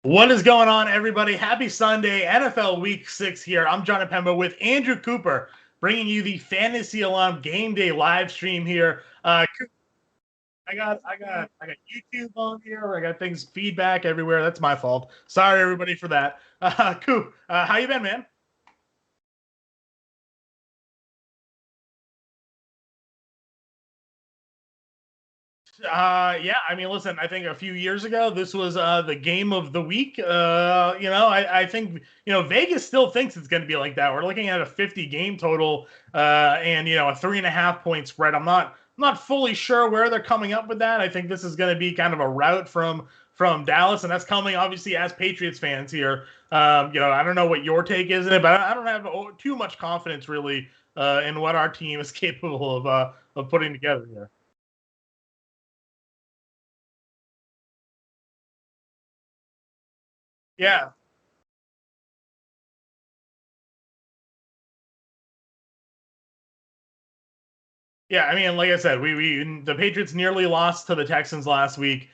What is going on, everybody? Happy Sunday, NFL Week 6 here. I'm Jon Impemba with Andrew Cooper, bringing you the Fantasy Alum Game Day live stream here. I got YouTube on here. I got things feedback everywhere. That's my fault. Sorry, everybody, for that. Coop, how you been, man? Yeah, I mean, listen, I think a few years ago, this was the game of the week. I think, Vegas still thinks it's going to be like that. We're looking at a 50 game total and, a 3.5 point spread. I'm not fully sure where they're coming up with that. I think this is going to be kind of a rout from Dallas, and that's coming obviously as Patriots fans here. I don't know what your take is in it, but I don't have too much confidence really in what our team is capable of putting together here. Yeah, yeah, I mean, like I said, we the Patriots nearly lost to the Texans last week.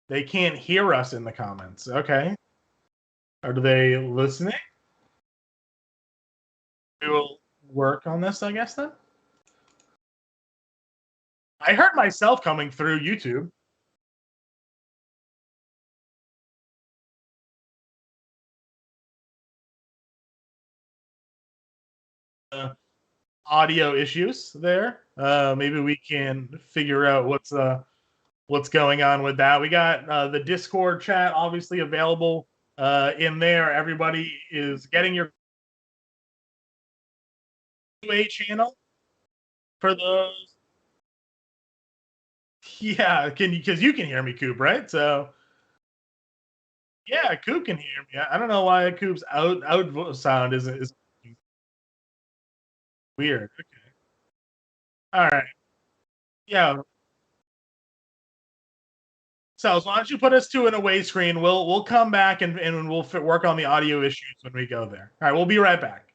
They can't hear us in the comments. Okay, are they listening? We will work on this, I guess. Then I heard myself coming through YouTube. Uh, Audio issues there. Maybe we can figure out what's going on with that. We got the Discord chat obviously available in there. Everybody is getting your QA channel for those. Yeah, can you because you can hear me, Coop, right? So yeah, Coop can hear me. I don't know why Coop's out sound is weird. Okay. All right. Yeah. So why don't you put us to an away screen? We'll come back and we'll work on the audio issues when we go there. All right, we'll be right back.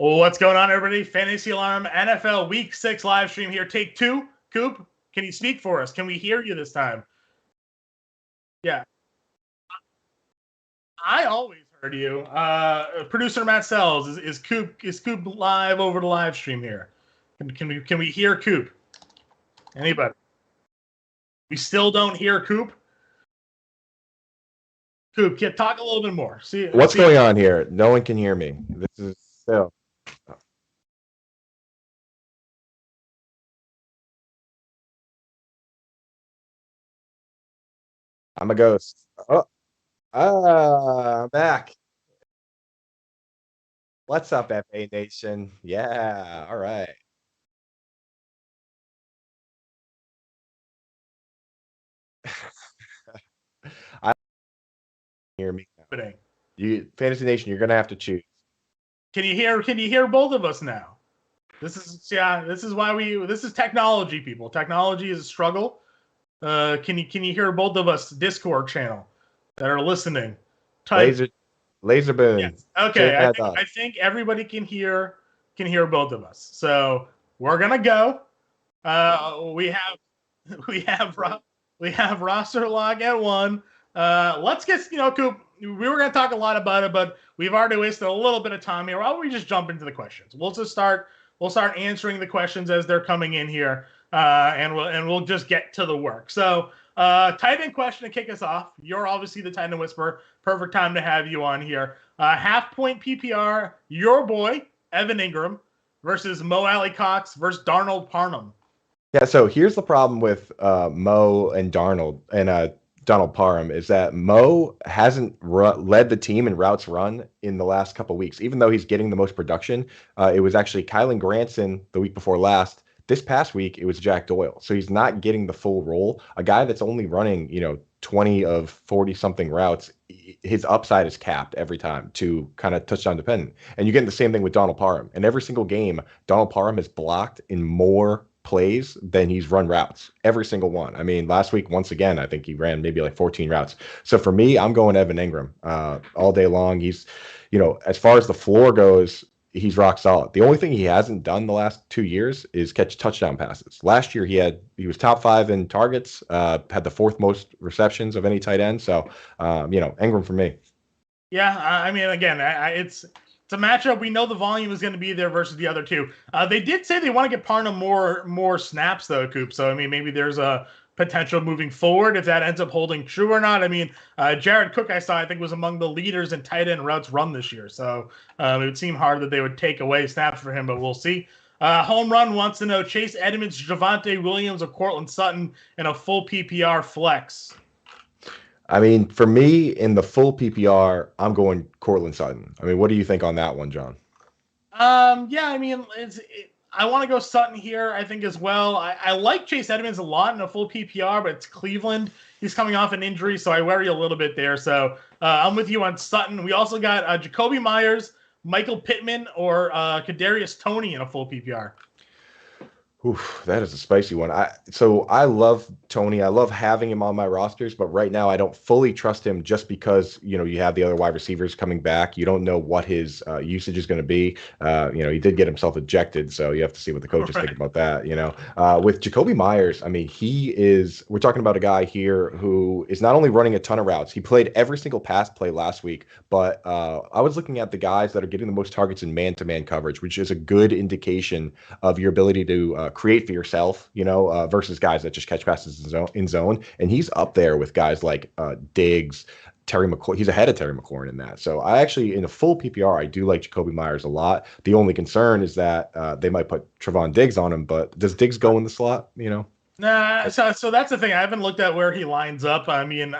What's going on, everybody? Fantasy Alarm NFL Week 6 live stream here. Take 2. Coop, can you speak for us? Can we hear you this time? Yeah. I always heard you. Producer Matt Sells, is Coop live over the live stream here? Can we hear Coop? Anybody? We still don't hear Coop? Coop, talk a little bit more. What's going on here? No one can hear me. This is still. I'm a ghost. Oh, I'm back. What's up, FA Nation? Yeah, all right. I hear me. You, Fantasy Nation, you're gonna have to choose. Can you hear both of us now? This is why this is technology, people. Technology is a struggle. Can you hear both of us Discord channel that are listening? Laser boom. Yes. Okay, I think everybody can hear both of us. So we're gonna go. We have roster log at 1. Let's get Coop. We were gonna talk a lot about it, but we've already wasted a little bit of time here. Why don't we just jump into the questions? We'll start answering the questions as they're coming in here, and we'll just get to the work. So, tight end question to kick us off. You're obviously the tight end whisperer. Perfect time to have you on here. Half point PPR. Your boy Evan Ingram versus Mo Alley Cox versus Darnold Parham. Yeah. So here's the problem with Mo and Darnold and Donald Parham is that Mo hasn't led the team in routes run in the last couple of weeks, even though he's getting the most production. It was actually Kylan Granson the week before last. This past week, it was Jack Doyle. So he's not getting the full role. A guy that's only running, 20 of 40 something routes, his upside is capped every time to kind of touchdown dependent. And you get the same thing with Donald Parham. In every single game, Donald Parham is blocked in more plays than he's run routes, every single one. I mean, last week, once again, I think he ran maybe like 14 routes. So for me, I'm going Evan Ingram all day long. He's, as far as the floor goes, he's rock solid. The only thing he hasn't done the last 2 years is catch touchdown passes. Last year, he was top 5 in targets, had the 4th most receptions of any tight end. So, Ingram for me. Yeah, I mean, again, it's a matchup. We know the volume is going to be there versus the other two. They did say they want to get Parham more snaps, though, Coop. So, I mean, maybe there's a potential moving forward if that ends up holding true or not. I mean, Jared Cook, I think, was among the leaders in tight end routes run this year. So it would seem hard that they would take away snaps for him, but we'll see. Home Run wants to know Chase Edmonds, Javonte Williams, or Courtland Sutton in a full PPR flex. I mean, for me, in the full PPR, I'm going Courtland Sutton. I mean, what do you think on that one, John? Yeah, I mean, I want to go Sutton here, I think, as well. I like Chase Edmonds a lot in a full PPR, but it's Cleveland. He's coming off an injury, so I worry a little bit there. So I'm with you on Sutton. We also got Jacoby Myers, Michael Pittman, or Kadarius Toney in a full PPR. Oof, that is a spicy one. I love Toney. I love having him on my rosters, but right now I don't fully trust him just because, you have the other wide receivers coming back. You don't know what his usage is going to be. He did get himself ejected, so you have to see what the coaches think about that, With Jacoby Myers, I mean, we're talking about a guy here who is not only running a ton of routes, he played every single pass play last week, but I was looking at the guys that are getting the most targets in man-to-man coverage, which is a good indication of your ability to create for yourself, versus guys that just catch passes in zone. And he's up there with guys like Diggs, Terry McLaurin. He's ahead of Terry McLaurin in that. So I actually, in a full PPR, I do like Jacoby Myers a lot. The only concern is that they might put Trevon Diggs on him, but does Diggs go in the slot, Nah, so that's the thing. I haven't looked at where he lines up. I mean,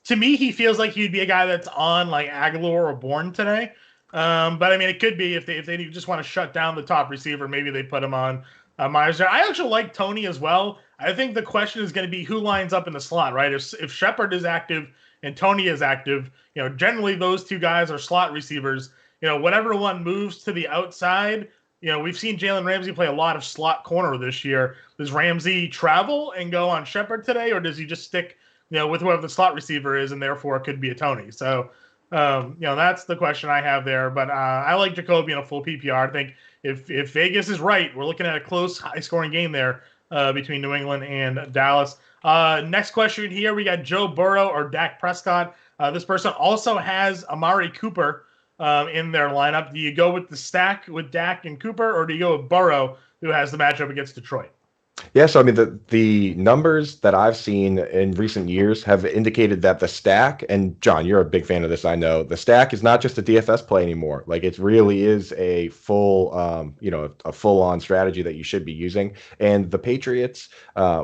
to me, he feels like he'd be a guy that's on like Aguilar or Bourne today. But I mean, it could be if they just want to shut down the top receiver, maybe they put him on Myers there. I actually like Toney as well. I think the question is going to be who lines up in the slot, right? If Shepard is active and Toney is active, generally those two guys are slot receivers. Whatever one moves to the outside, we've seen Jalen Ramsey play a lot of slot corner this year. Does Ramsey travel and go on Shepard today, or does he just stick, with whoever the slot receiver is, and therefore it could be a Toney? So That's the question I have there. But I like Jacoby in a full PPR. I think if Vegas is right, we're looking at a close, high-scoring game there between New England and Dallas. Next question here, we got Joe Burrow or Dak Prescott. This person also has Amari Cooper in their lineup. Do you go with the stack with Dak and Cooper, or do you go with Burrow, who has the matchup against Detroit? Yeah, so I mean the numbers that I've seen in recent years have indicated that the stack, and John, you're a big fan of this, I know, the stack is not just a DFS play anymore. Like it really is a full, a full-on strategy that you should be using. And the Patriots,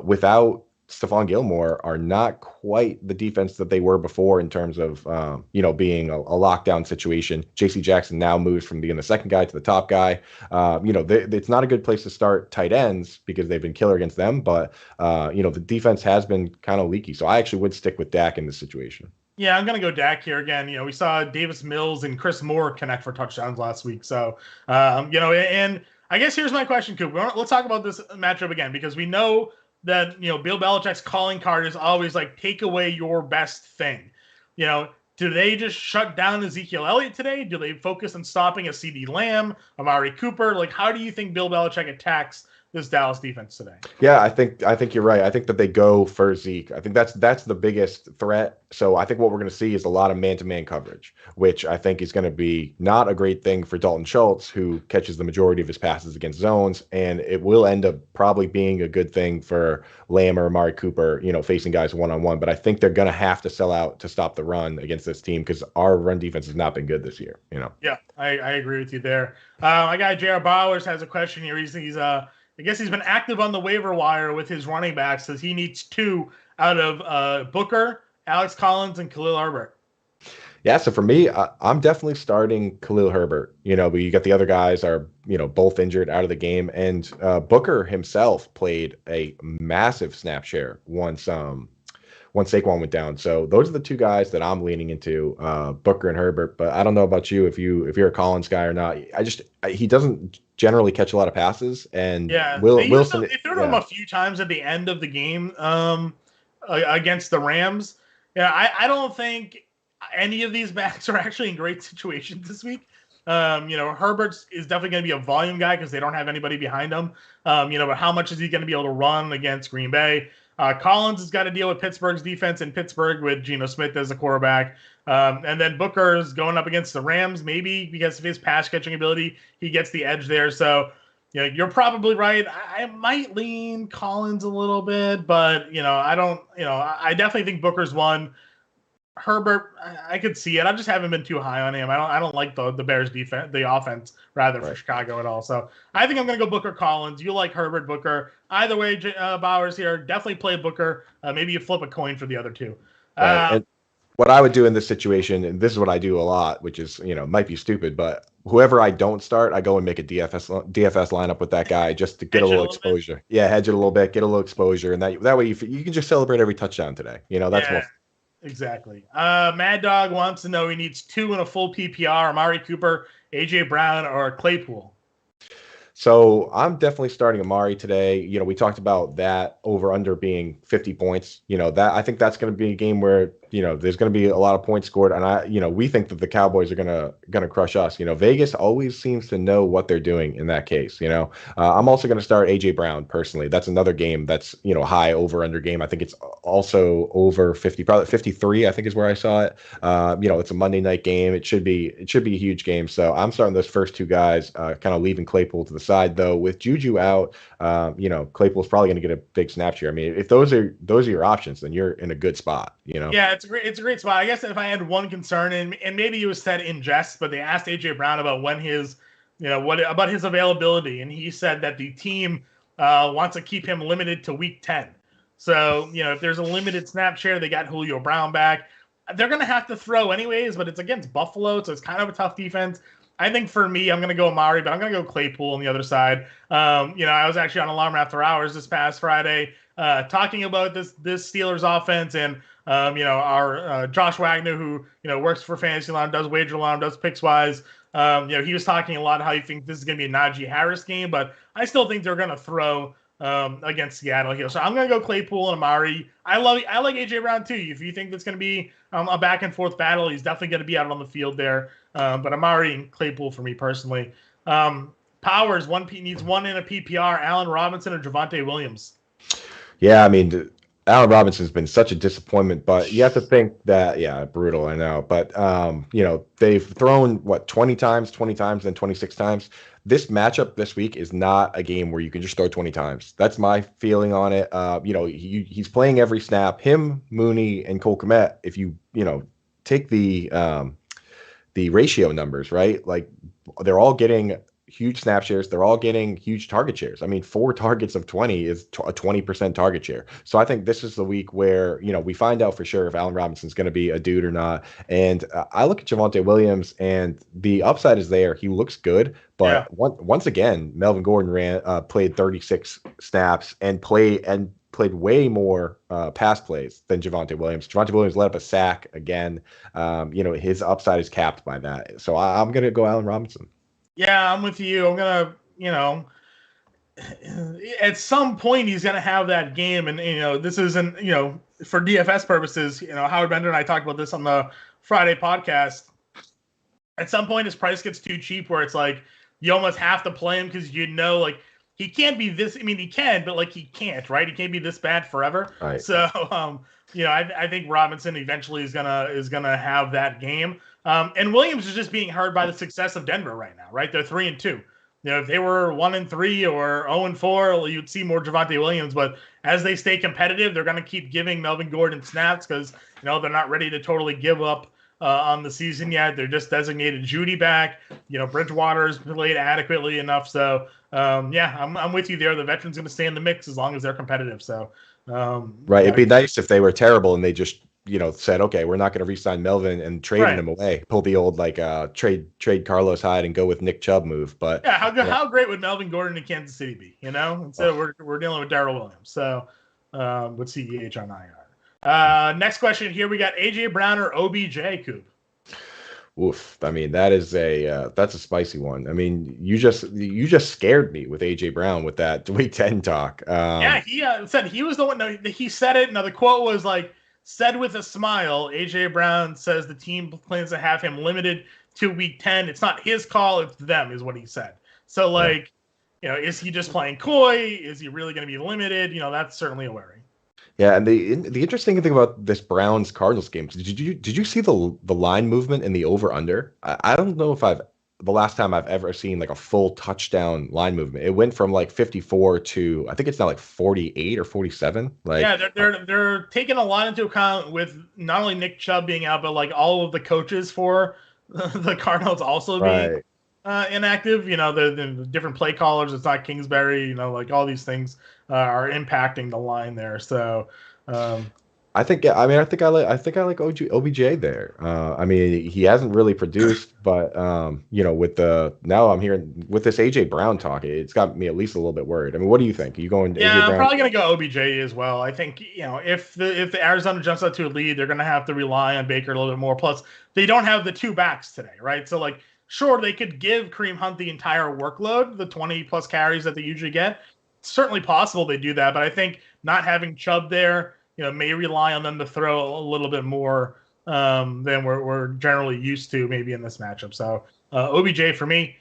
without Stephon Gilmore, are not quite the defense that they were before in terms of, being a lockdown situation. J.C. Jackson now moves from being the second guy to the top guy. It's not a good place to start tight ends because they've been killer against them, but, the defense has been kind of leaky. So I actually would stick with Dak in this situation. Yeah, I'm going to go Dak here again. We saw Davis Mills and Chris Moore connect for touchdowns last week. So, and I guess here's my question, Coop. Let's talk about this matchup again, because we know that, Bill Belichick's calling card is always like, take away your best thing. Do they just shut down Ezekiel Elliott today? Do they focus on stopping a CeeDee Lamb, Amari Cooper? Like, how do you think Bill Belichick attacks this Dallas defense today? Yeah, I think you're right. I think that they go for Zeke. I think that's the biggest threat. So I think what we're going to see is a lot of man-to-man coverage, which I think is going to be not a great thing for Dalton Schultz, who catches the majority of his passes against zones, and it will end up probably being a good thing for Lamb or Amari Cooper, facing guys one-on-one. But I think they're going to have to sell out to stop the run against this team because our run defense has not been good this year. Yeah, I agree with you there. My guy J.R. Bowers has a question here. I guess he's been active on the waiver wire with his running backs, says he needs 2 out of Booker, Alex Collins, and Khalil Herbert. Yeah, so for me, I'm definitely starting Khalil Herbert. But you got the other guys are, both injured out of the game. And Booker himself played a massive snap share once Saquon went down. So those are the 2 guys that I'm leaning into, Booker and Herbert. But I don't know about you, if you're a Collins guy or not. He doesn't generally catch a lot of passes, and Wilson. They threw him a few times at the end of the game against the Rams. Yeah, I don't think any of these backs are actually in great situations this week. Herbert is definitely going to be a volume guy because they don't have anybody behind him. But how much is he going to be able to run against Green Bay? Collins has got to deal with Pittsburgh's defense in Pittsburgh with Geno Smith as a quarterback. And then Booker's going up against the Rams, maybe because of his pass catching ability, he gets the edge there. So, you're probably right. I might lean Collins a little bit, but, I definitely think Booker's one. Herbert, I could see it. I just haven't been too high on him. I don't like the Bears defense, the offense rather for Chicago at all. So I think I'm going to go Booker Collins. You like Herbert, Booker. Either way, Bowers here, definitely play Booker. Maybe you flip a coin for the other 2. And what I would do in this situation, and this is what I do a lot, which is, might be stupid, but whoever I don't start, I go and make a DFS lineup with that guy just to get a little exposure. Yeah, hedge it a little bit, get a little exposure, and that way you can just celebrate every touchdown today. That's more. Exactly. Mad Dog wants to know he needs 2 in a full PPR: Amari Cooper, AJ Brown, or Claypool. So I'm definitely starting Amari today. We talked about that over under being 50 points. That I think that's going to be a game where there's going to be a lot of points scored, and we think that the Cowboys are going to crush us. Vegas always seems to know what they're doing in that case. I'm also going to start AJ Brown personally. That's another game that's high over under game. I think it's also over 50, probably 53. I think is where I saw it. It's a Monday night game. It should be a huge game. So I'm starting those first 2 guys, kind of leaving Claypool to the side though. With Juju out, Claypool's probably going to get a big snap share. I mean, if those are your options, then you're in a good spot. Yeah, it's a great spot. I guess if I had one concern, and maybe it was said in jest, but they asked AJ Brown about when his, about his availability, and he said that the team wants to keep him limited to week 10. So, if there's a limited snap share, they got Julio Brown back. They're going to have to throw anyways, but it's against Buffalo, so it's kind of a tough defense. I think for me, I'm going to go Amari, but I'm going to go Claypool on the other side. I was actually on Alarm After Hours this past Friday talking about this Steelers offense, and our Josh Wagner, who works for Fantasy Alarm, does Wager Alarm, does Pickswise. He was talking a lot how he thinks this is going to be a Najee Harris game, but I still think they're going to throw against Seattle here. So I'm going to go Claypool and Amari. I like AJ Brown too. If you think that's going to be a back and forth battle, he's definitely going to be out on the field there. But Amari and Claypool for me personally. Powers needs one in a PPR. Allen Robinson or Javonte Williams. Yeah, I mean, Allen Robinson's been such a disappointment, but you have to think that, brutal, I know. But, they've thrown, 20 times, then 26 times. This matchup this week is not a game where you can just throw 20 times. That's my feeling on it. He's playing every snap. Him, Mooney, and Cole Kmet, if you take the ratio numbers, right? Like, they're all getting huge snap shares. They're all getting huge target shares. I mean, 4 targets of 20 is a 20% target share. So I think this is the week where, we find out for sure if Allen Robinson's going to be a dude or not. And I look at Javonte Williams, and the upside is there. He looks good. But once again, Melvin Gordon played 36 snaps and played way more pass plays than Javonte Williams. Javonte Williams let up a sack again. His upside is capped by that. So I'm going to go Allen Robinson. Yeah, I'm with you. I'm going to, at some point he's going to have that game. And, this isn't, for DFS purposes, Howard Bender and I talked about this on the Friday podcast. At some point his price gets too cheap where it's like, you almost have to play him because like he can't be this. I mean, he can, but like he can't, right? He can't be this bad forever. Right. So, I think Robinson eventually is gonna have that game. And Williams is just being hurt by the success of Denver right now, right? They're 3-2. If they were 1-3 or 0-4, you'd see more Javonte Williams. But as they stay competitive, they're going to keep giving Melvin Gordon snaps because they're not ready to totally give up on the season yet. They're just designated Judy back. Bridgewater's played adequately enough. So I'm with you there. The veteran's going to stay in the mix as long as they're competitive. So right, it'd be nice if they were terrible and they just said, okay, we're not going to re-sign Melvin and trading him away. Pull the old trade Carlos Hyde and go with Nick Chubb move. But how great would Melvin Gordon in Kansas City be? So we're dealing with Daryl Williams. So with CEH on IR. Next question here, we got AJ Brown or OBJ, Coop. Oof. I mean, that's a spicy one. I mean, you just scared me with AJ Brown with that Week 10 talk. He said he was the one. No, he said it. Now the quote was like, said with a smile, AJ Brown says the team plans to have him limited to Week 10. It's not his call, it's them, is what he said. So, is he just playing coy? Is he really going to be limited? That's certainly a worry. Yeah, and the interesting thing about this Browns Cardinals game, did you see the line movement in the over under? I don't know if the last time I've ever seen like a full touchdown line movement. It went from like 54 to I think it's now like 48 or 47. They're taking a lot into account with not only Nick Chubb being out, but like all of the coaches for the Cardinals also being inactive. The different play callers. It's not Kingsbury. Like all these things are impacting the line there. So. I think I like OBJ there. I mean, he hasn't really produced, but now I'm hearing with this AJ Brown talk, it's got me at least a little bit worried. I mean, what do you think? Are you going? Yeah, AJ Brown? I'm probably going to go OBJ as well. I think if the Arizona jumps out to a lead, they're going to have to rely on Baker a little bit more. Plus, they don't have the 2 backs today, right? So sure, they could give Kareem Hunt the entire workload, the 20 plus carries that they usually get. It's certainly possible they do that, but I think not having Chubb there. May rely on them to throw a little bit more than we're generally used to maybe in this matchup. So OBJ for me.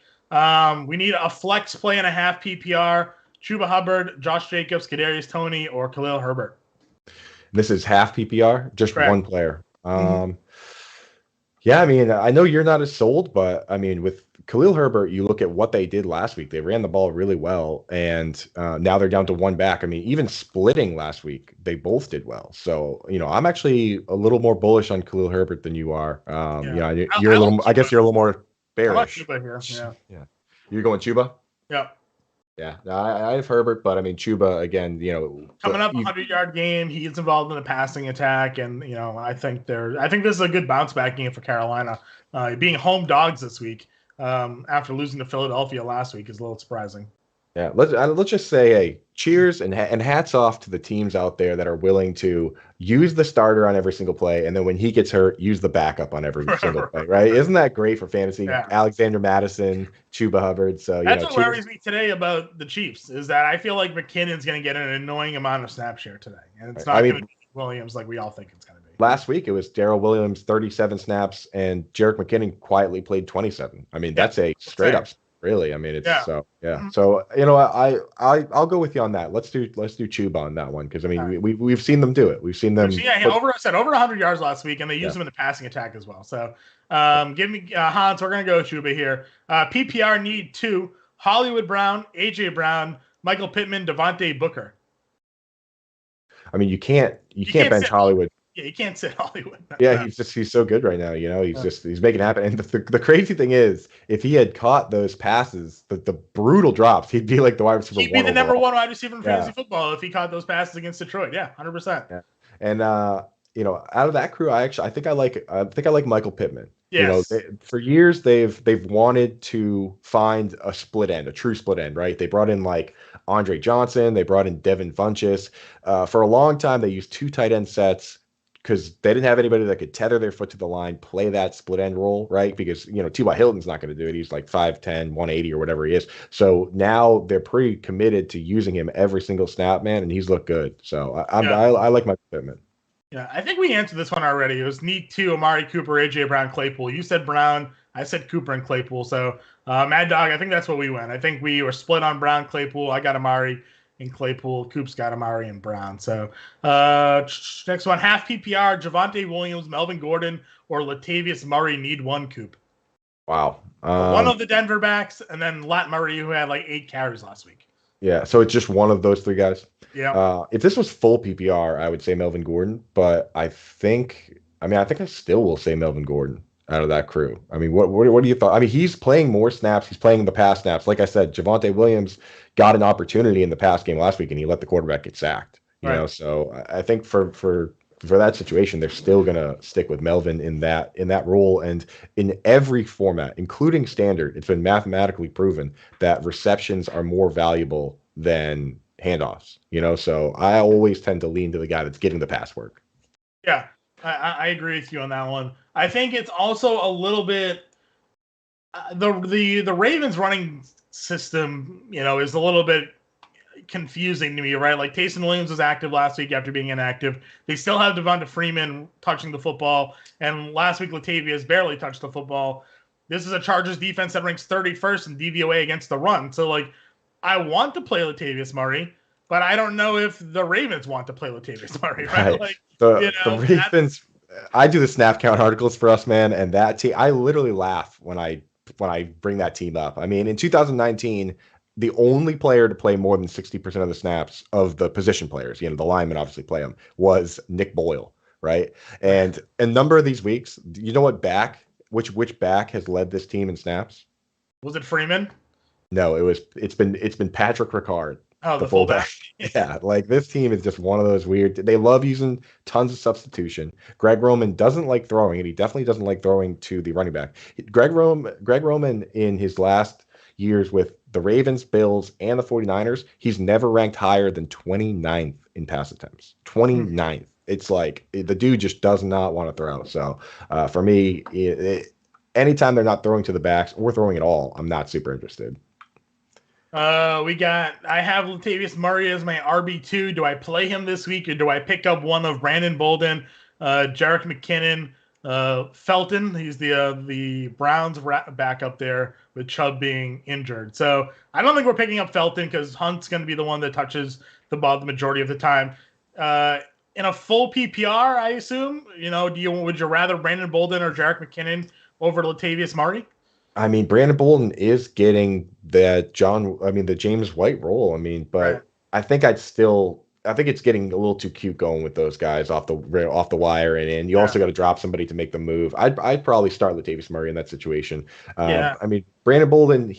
We need a flex play and a half PPR. Chuba Hubbard, Josh Jacobs, Kadarius Toney, or Khalil Herbert. This is half PPR, just Correct. One player. Yeah, I mean, I know you're not as sold, but I mean, with Khalil Herbert, you look at what they did last week. They ran the ball really well, and now they're down to 1 back. I mean, even splitting last week, they both did well. So, I'm actually a little more bullish on Khalil Herbert than you are. You're a little. I guess you're a little more bearish. I like Chuba here. Yeah. You're going Chuba? Yeah. Yeah, no, I have Herbert, but I mean Chuba again. Coming up, 100-yard game, he gets involved in the passing attack, and I think this is a good bounce back game for Carolina. Being home dogs this week after losing to Philadelphia last week is a little surprising. Yeah, let's just say, hey, cheers and hats off to the teams out there that are willing to use the starter on every single play, and then when he gets hurt, use the backup on every single play, right? Isn't that great for fantasy? Yeah. Alexander Madison, Chuba Hubbard. So, That's what cheers. worries me today about the Chiefs is that I feel like McKinnon's going to get an annoying amount of snap share today, and it's not going to be Williams like we all think it's going to be. Last week, it was Daryl Williams, 37 snaps, and Jerick McKinnon quietly played 27. I mean, that's a straight up. Really, I mean, it's so yeah. Mm-hmm. So I'll go with you on that. Let's do Chuba on that one because I mean we've seen them do it. We've seen them. Over 100 yards last week, and they used him in the passing attack as well. So give me Hans. We're gonna go Chuba here. PPR need 2: Hollywood Brown, AJ Brown, Michael Pittman, Devonte Booker. I mean, you can't bench Hollywood. Yeah, you can't sit Hollywood. Yeah, he's so good right now. He's making it happen. And the crazy thing is, if he had caught those passes, the brutal drops, he'd be like the wide receiver. He'd be the number one wide receiver in fantasy football if he caught those passes against Detroit. Yeah, 100%. Yeah. And out of that crew, I think I like Michael Pittman. Yes. For years they've wanted to find a split end, a true split end, right? They brought in like Andre Johnson, they brought in Devin Funchess. For a long time, they used 2 tight end sets, because they didn't have anybody that could tether their foot to the line, play that split end role, right? Because, T.Y. Hilton's not going to do it. He's like 5'10", 180 or whatever he is. So now they're pretty committed to using him every single snap, man, and he's looked good. So I like my Pittman. Yeah, I think we answered this one already. It was need 2: Amari Cooper, A.J. Brown, Claypool. You said Brown. I said Cooper and Claypool. So Mad Dog, I think that's what we went. I think we were split on Brown, Claypool. I got Amari and Claypool. Coop's got Amari and Brown. So next one, half PPR, Javonte Williams, Melvin Gordon, or Latavius Murray need 1 Coop. Wow. One of the Denver backs, and then Lat Murray, who had like 8 carries last week. Yeah, so it's just one of those 3 guys. Yeah. If this was full PPR, I would say Melvin Gordon, but I think I still will say Melvin Gordon out of that crew. I mean, what do you thought? I mean, he's playing more snaps. He's playing the pass snaps. Like I said, Javonte Williams got an opportunity in the pass game last week, and he let the quarterback get sacked. You know, so I think for that situation, they're still gonna stick with Melvin in that role, and in every format, including standard, it's been mathematically proven that receptions are more valuable than handoffs. So I always tend to lean to the guy that's getting the pass work. Yeah, I agree with you on that one. I think it's also a little bit the Ravens running system, is a little bit confusing to me, right? Like Taysom Williams was active last week after being inactive. They still have Devonta Freeman touching the football, and last week Latavius barely touched the football. This is a Chargers defense that ranks 31st in DVOA against the run. So like, I want to play Latavius Murray, but I don't know if the Ravens want to play Latavius Murray, right? Like the Ravens. I do the snap count articles for us, man, and that team. I literally laugh when I bring that team up. I mean, in 2019, the only player to play more than 60% of the snaps of the position players, the linemen obviously play them, was Nick Boyle, right? And a number of these weeks, you know what which back has led this team in snaps? Was it Freeman? No, it's been Patrick Ricard. Oh, the fullback. Yeah, like this team is just one of those weird. They love using tons of substitution. Greg Roman doesn't like throwing, and he definitely doesn't like throwing to the running back. Greg Roman in his last years with the Ravens, Bills, and the 49ers, he's never ranked higher than 29th in pass attempts. 29th. It's like the dude just does not want to throw. So for me, anytime they're not throwing to the backs or throwing at all, I'm not super interested. I have Latavius Murray as my RB2. Do I play him this week, or do I pick up one of Brandon Bolden, Jerick McKinnon, Felton? He's the Browns back up there with Chubb being injured. So I don't think we're picking up Felton because Hunt's going to be the one that touches the ball the majority of the time. In a full PPR, I assume, would you rather Brandon Bolden or Jerick McKinnon over Latavius Murray? I mean, Brandon Bolden is getting the James White role. I mean, but right. I think it's getting a little too cute going with those guys off the wire, and you also got to drop somebody to make the move. I'd probably start Latavius Murray in that situation. I mean, Brandon Bolden,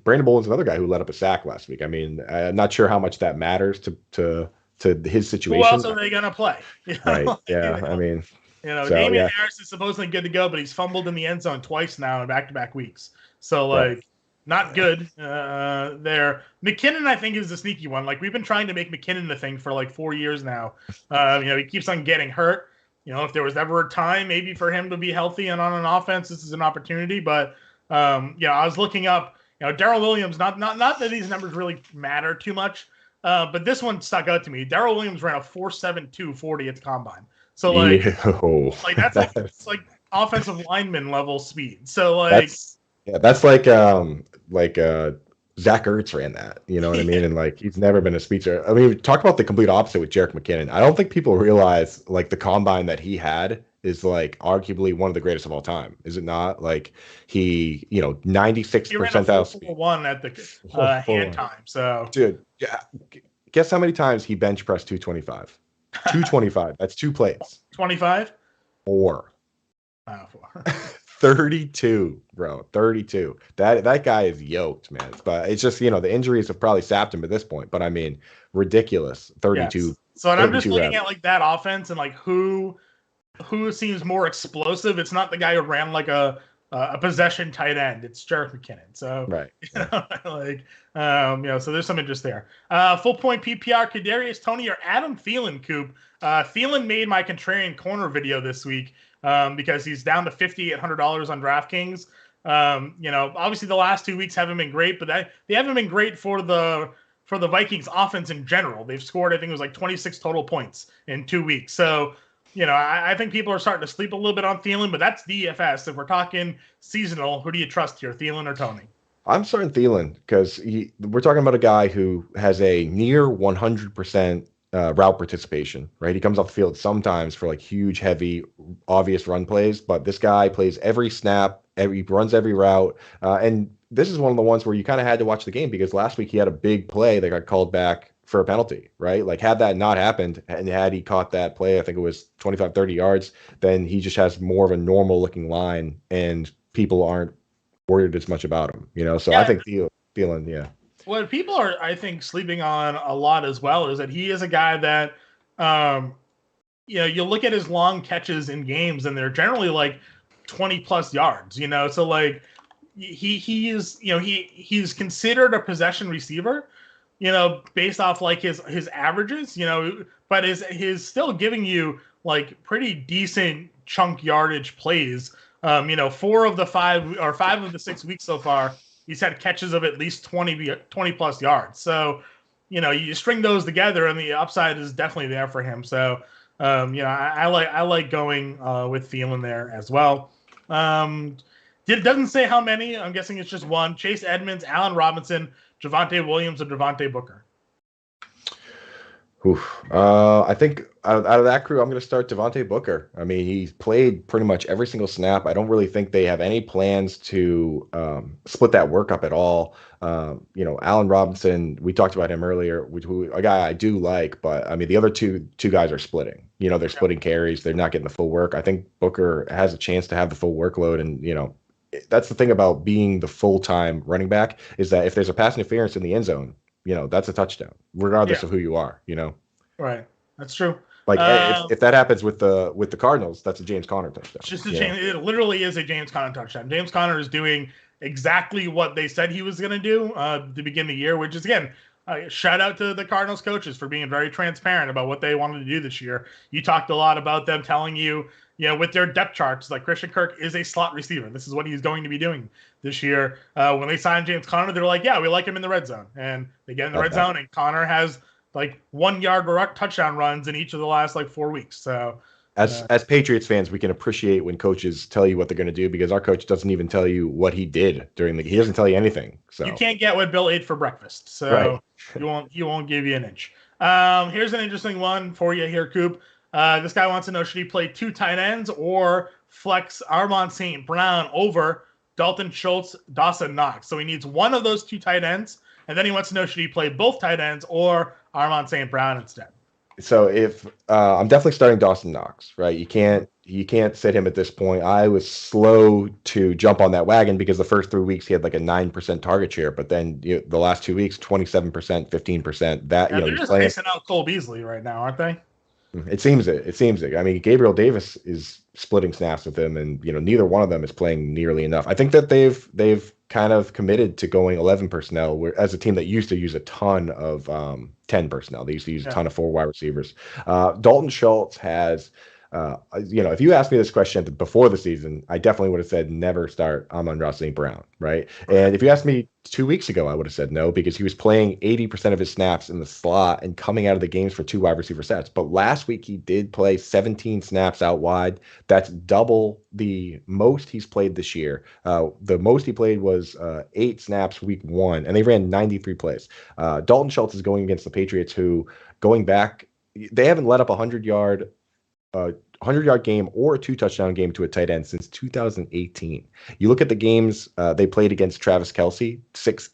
Brandon Bolden's another guy who let up a sack last week. I mean, I'm not sure how much that matters to his situation. Who else are they gonna play? Right? Yeah. I mean. Harris is supposedly good to go, but he's fumbled in the end zone twice now in back-to-back weeks. So, Not good there. McKinnon, I think, is the sneaky one. Like, we've been trying to make McKinnon the thing for like 4 years now. He keeps on getting hurt. If there was ever a time maybe for him to be healthy and on an offense, this is an opportunity. But, I was looking up, Daryl Williams, not that these numbers really matter too much, but this one stuck out to me. Daryl Williams ran a 4.72 40 at the combine. So, that's like offensive lineman level speed. So, like... that's like Zach Ertz ran that, you know what I mean? And like, he's never been a speedster. I mean, talk about the complete opposite with Jerick McKinnon. I don't think people realize like the combine that he had is like arguably one of the greatest of all time. Is it not? Like he, 96 percentile speed. One at the hand time. So, dude, yeah. Guess how many times he bench pressed 225? 225. That's 2 plates. 25? 4. 4. 32, bro. 32. That guy is yoked, man. But it's just, the injuries have probably sapped him at this point. But I mean, ridiculous. 32. Yes. So I'm just looking at like that offense and like who seems more explosive. It's not the guy who ran like a possession tight end. It's Jerick McKinnon. So right. So there's some interest there. Full point PPR, Kadarius Toney or Adam Thielen, Coop. Thielen made my contrarian corner video this week. Because he's down to $5,800 on DraftKings. Obviously the last 2 weeks haven't been great, but they haven't been great for the Vikings offense in general. They've scored, I think it was like 26 total points in 2 weeks. So, I think people are starting to sleep a little bit on Thielen, but that's DFS. If we're talking seasonal, who do you trust here, Thielen or Toney? I'm starting Thielen because we're talking about a guy who has a near 100% route participation, right? He comes off the field sometimes for like huge, heavy, obvious run plays, but this guy plays every snap, runs every route. And this is one of the ones where you kind of had to watch the game because last week he had a big play that got called back for a penalty, right? Like had that not happened and had he caught that play, I think it was 25, 30 yards, then he just has more of a normal looking line and people aren't worried as much about him, So yeah. I think Thielen, yeah. What people are, I think, sleeping on a lot as well is that he is a guy that, you look at his long catches in games and they're generally like 20 plus yards, So like he is, he's considered a possession receiver, based off like his averages, but is still giving you like pretty decent chunk yardage plays. 4 of the 5 or 5 of the 6 weeks so far, he's had catches of at least 20 plus yards. So, you string those together and the upside is definitely there for him. So, I like going with Thielen there as well. It doesn't say how many. I'm guessing it's just one. Chase Edmonds, Allen Robinson, Javonte Williams, and Devonte Booker. I think out of that crew, I'm going to start Devonte Booker. I mean, he's played pretty much every single snap. I don't really think they have any plans to split that work up at all. Allen Robinson, we talked about him earlier, a guy I do like, but I mean, the other two guys are splitting. They're splitting carries. They're not getting the full work. I think Booker has a chance to have the full workload, and that's the thing about being the full-time running back is that if there's a pass interference in the end zone, that's a touchdown, regardless of who you are, Right. That's true. Like if that happens with the Cardinals, that's a James Conner touchdown. Just it literally is a James Conner touchdown. James Conner is doing exactly what they said he was going to do to begin the year, which is, again, shout out to the Cardinals coaches for being very transparent about what they wanted to do this year. You talked a lot about them telling you, with their depth charts, like Christian Kirk is a slot receiver. This is what he's going to be doing this year. When they signed James Conner, they're like, yeah, we like him in the red zone. And they get in the red zone, and Conner has like 1 yard touchdown runs in each of the last like 4 weeks. So as Patriots fans, we can appreciate when coaches tell you what they're going to do because our coach doesn't even tell you what he did he doesn't tell you anything. So you can't get what Bill ate for breakfast. So right. he won't give you an inch. Here's an interesting one for you here, Coop. This guy wants to know, should he play 2 tight ends or flex Armand St. Brown over Dalton Schultz, Dawson Knox? So he needs one of those 2 tight ends. And then he wants to know, should he play both tight ends or Armand St. Brown instead? So if I'm definitely starting Dawson Knox, right? You can't sit him at this point. I was slow to jump on that wagon because the first 3 weeks he had like a 9% target share, but then the last 2 weeks, 27%, 15%. They're just facing out Cole Beasley right now, aren't they? It seems it. It seems it. I mean, Gabriel Davis is splitting snaps with him, and neither one of them is playing nearly enough. I think that they've kind of committed to going 11 personnel, where as a team that used to use a ton of 10 personnel. They used to use a ton of 4 wide receivers. Dalton Schultz has. If you asked me this question before the season, I definitely would have said never start Amon-Ra St. Brown, right? And if you asked me 2 weeks ago, I would have said no because he was playing 80% of his snaps in the slot and coming out of the games for 2 wide receiver sets. But last week he did play 17 snaps out wide. That's double the most he's played this year. The most he played was 8 snaps week 1, and they ran 93 plays. Dalton Schultz is going against the Patriots, who going back, they haven't let up a 100-yard game or a 2-touchdown game to a tight end since 2018. You look at the games they played against Travis Kelce,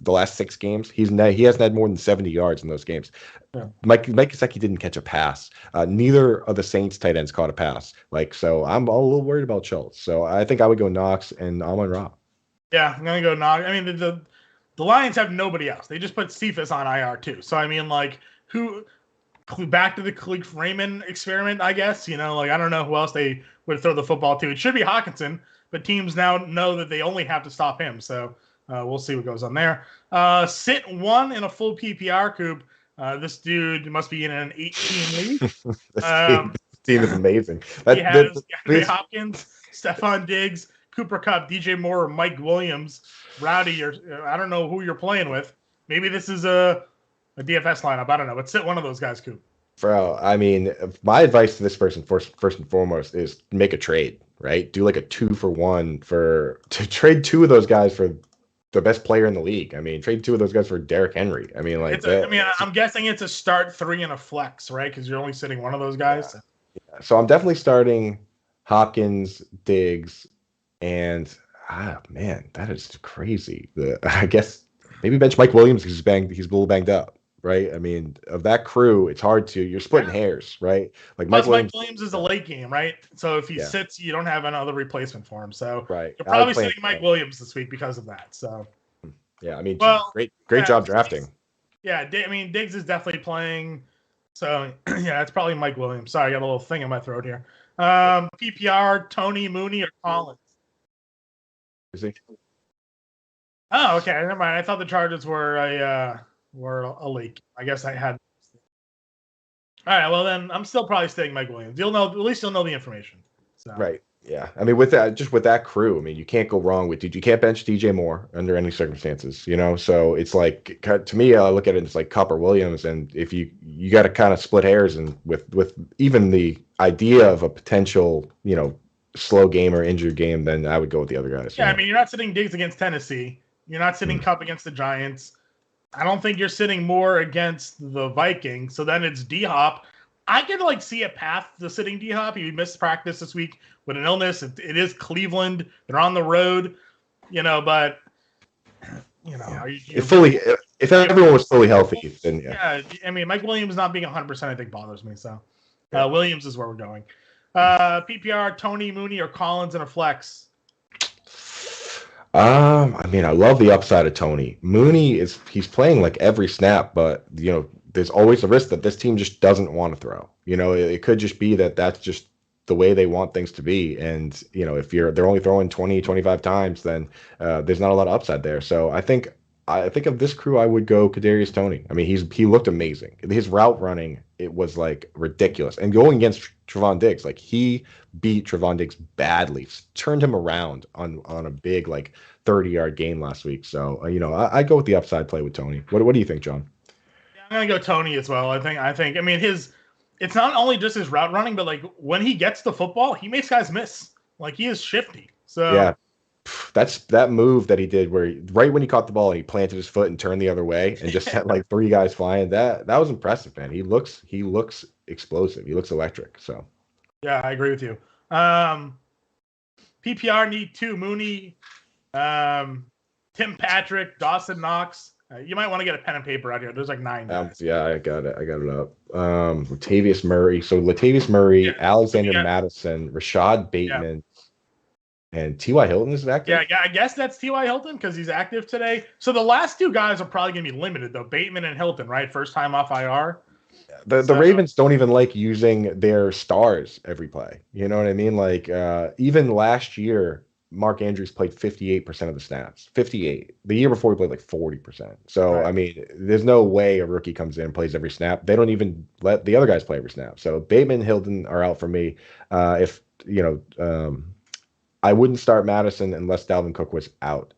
the last 6 games. He hasn't had more than 70 yards in those games. Yeah. Mike Gesicki didn't catch a pass. Neither of the Saints tight ends caught a pass. So I'm a little worried about Schultz. So I think I would go Knox and Amon-Ra. Yeah, I'm gonna go Knox. I mean, the Lions have nobody else. They just put Cephas on IR too. So I mean, who? Back to the Khalif Raymond experiment, I guess. I don't know who else they would throw the football to. It should be Hawkinson, but teams now know that they only have to stop him. So we'll see what goes on there. Sit 1 in a full PPR, Coop. This dude must be in an 18 league. This team is amazing. He has DeAndre Hopkins, Stephon Diggs, Cooper Kupp, DJ Moore, or Mike Williams. Rowdy, I don't know who you're playing with. Maybe this is a DFS lineup. I don't know, but sit one of those guys, Coop. Bro, I mean, my advice to this person first and foremost is make a trade, right? Do a 2-for-1 to trade 2 of those guys for the best player in the league. I mean, trade 2 of those guys for Derrick Henry. I mean, I'm guessing it's a start 3 and a flex, right? Because you're only sitting one of those guys. Yeah. So I'm definitely starting Hopkins, Diggs, and man, that is crazy. I guess maybe bench Mike Williams because he's a little banged up. Right, I mean, of that crew, it's hard to. You're splitting hairs, right? Mike Williams is a late game, right? So if he sits, you don't have another replacement for him. So you're probably sitting Mike Williams this week because of that. So yeah, I mean, great job drafting. Diggs is definitely playing. So yeah, it's probably Mike Williams. Sorry, I got a little thing in my throat here. PPR, Tony, Mooney, or Collins? Is he? Oh, okay. Never mind. I thought the Chargers were a leak. I guess I had. All right. Well, then I'm still probably staying Mike Williams. At least you'll know the information. So. Right. Yeah. I mean, with that crew, I mean, you can't go wrong with you can't bench DJ Moore under any circumstances, So it's to me, I look at it, it's like Cooper Williams, and if you got to kind of split hairs, and with even the idea of a potential, slow game or injured game, then I would go with the other guys. Yeah. I mean, you're not sitting Diggs against Tennessee. You're not sitting Kupp against the Giants. I don't think you're sitting Moore against the Vikings. So then it's D-Hop. I could see a path to sitting D-Hop. He missed practice this week with an illness. It is Cleveland. They're on the road, but if everyone was fully healthy, then yeah. I mean, Mike Williams not being 100%, I think bothers me. So Williams is where we're going. PPR, Tony, Mooney, or Collins in a flex. I mean, I love the upside of Tony. Mooney he's playing every snap, but there's always a risk that this team just doesn't want to throw. It could just be that's just the way they want things to be. And if they're only throwing 20, 25 times, then there's not a lot of upside there. So I think of this crew, I would go Kadarius Toney. I mean, he looked amazing. His route running, it was ridiculous. And going against Trevon Diggs, he beat Trevon Diggs badly, turned him around on a big 30-yard game last week. So I go with the upside play with Toney. What do you think, John? Yeah, I'm gonna go Toney as well. I think. I mean, it's not only just his route running, but when he gets the football, he makes guys miss. He is shifty. So yeah. That's that move that he did where right when he caught the ball, he planted his foot and turned the other way and just sent 3 guys flying. That was impressive, man. He looks explosive. He looks electric. So yeah, I agree with you. PPR need 2 Mooney, Tim Patrick, Dawson Knox. You might want to get a pen and paper out here. There's 9 guys. Yeah, I got it up. Latavius Murray. So Latavius Murray, Alexander Madison, Rashad Bateman. And T.Y. Hilton is active? Yeah, I guess that's T.Y. Hilton because he's active today. So the last 2 guys are probably going to be limited, though. Bateman and Hilton, right? First time off IR. The Ravens don't even like using their stars every play. You know what I mean? Like even last year, Mark Andrews played 58% of the snaps. 58. The year before he played like 40%. So right. I mean, there's no way a rookie comes in and plays every snap. They don't even let the other guys play every snap. So Bateman, Hilton are out for me. If I wouldn't start Madison unless Dalvin Cook was out.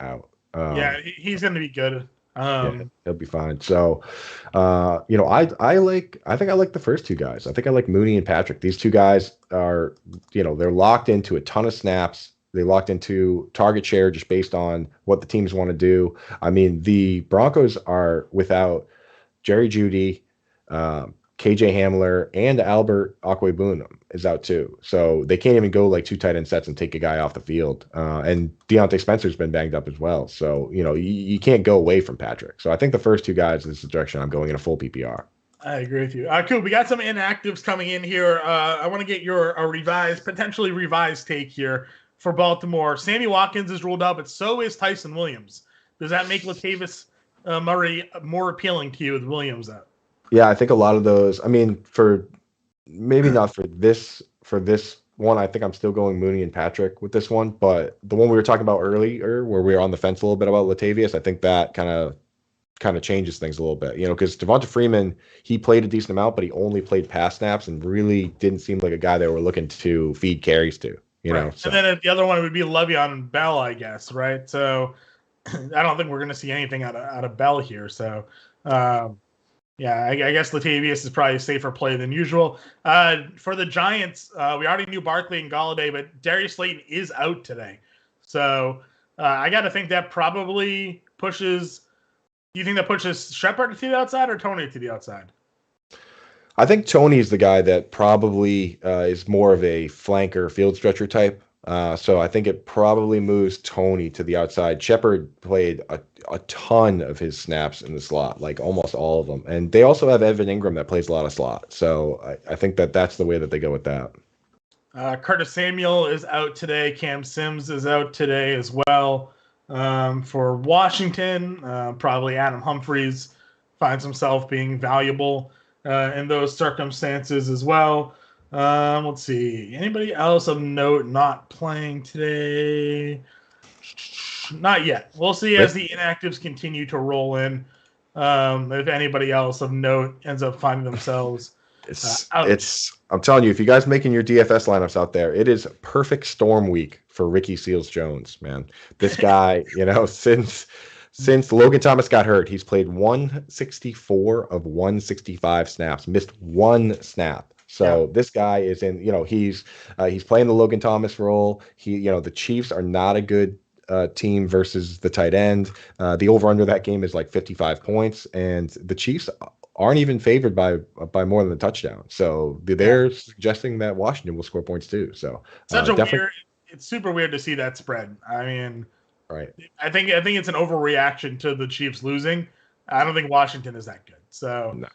Yeah, he's going to be good. Yeah, he'll be fine. So, I think I like the first two guys. I think I like Mooney and Patrick. These two guys are, they're locked into a ton of snaps. They locked into target share just based on what the teams want to do. I mean, the Broncos are without Jerry Jeudy, KJ Hamler, and Albert Okwuegbunam is out too. So they can't even go like two tight end sets and take a guy off the field. And Deontay Spencer's been banged up as well. So, you can't go away from Patrick. So I think the first two guys is the direction I'm going in a full PPR. I agree with you. Cool. We got some inactives coming in here. I want to get your potentially revised take here for Baltimore. Sammy Watkins is ruled out, but so is Tyson Williams. Does that make Latavius Murray more appealing to you with Williams out? Yeah, I think a lot of those. I mean, for maybe not for this one. I think I'm still going Mooney and Patrick with this one. But the one we were talking about earlier, where we were on the fence a little bit about Latavius, I think that kind of changes things a little bit. Because Devonta Freeman, he played a decent amount, but he only played pass snaps and really didn't seem like a guy they were looking to feed carries to. Right. So. And then the other one would be Le'Veon Bell, I guess, right? So I don't think we're going to see anything out of Bell here. So. Yeah, I guess Latavius is probably a safer play than usual. For the Giants, we already knew Barkley and Golladay, but Darius Slayton is out today. So I got to think that probably pushes – do you think that pushes Shepard to the outside or Tony to the outside? I think Tony is the guy that probably is more of a flanker field stretcher type. So I think it probably moves Tony to the outside. Shepard played a ton of his snaps in the slot, like almost all of them. And they also have Evan Ingram that plays a lot of slot. So I think that's the way that they go with that. Curtis Samuel is out today. Cam Sims is out today as well. For Washington, probably Adam Humphries finds himself being valuable in those circumstances as well. Let's see. Anybody else of note not playing today? Not yet. We'll see as the inactives continue to roll in. If anybody else of note ends up finding themselves out. I'm telling you, if you guys making your DFS lineups out there, it is perfect storm week for Ricky Seals-Jones, man. This guy, since Logan Thomas got hurt, he's played 164 of 165 snaps, missed one snap. So This guy is in, he's playing the Logan Thomas role. The Chiefs are not a good team versus the tight end. The over under that game is like 55 points, and the Chiefs aren't even favored by more than a touchdown. So they're suggesting that Washington will score points too. So it's super weird to see that spread. I mean, right. I think it's an overreaction to the Chiefs losing. I don't think Washington is that good. So no.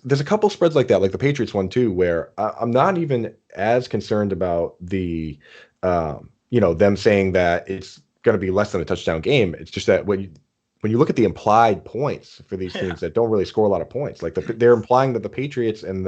There's a couple spreads like that, like the Patriots one too, where I'm not even as concerned about the, them saying that it's going to be less than a touchdown game. It's just that when you look at the implied points for these teams that don't really score a lot of points, like they're implying that the Patriots and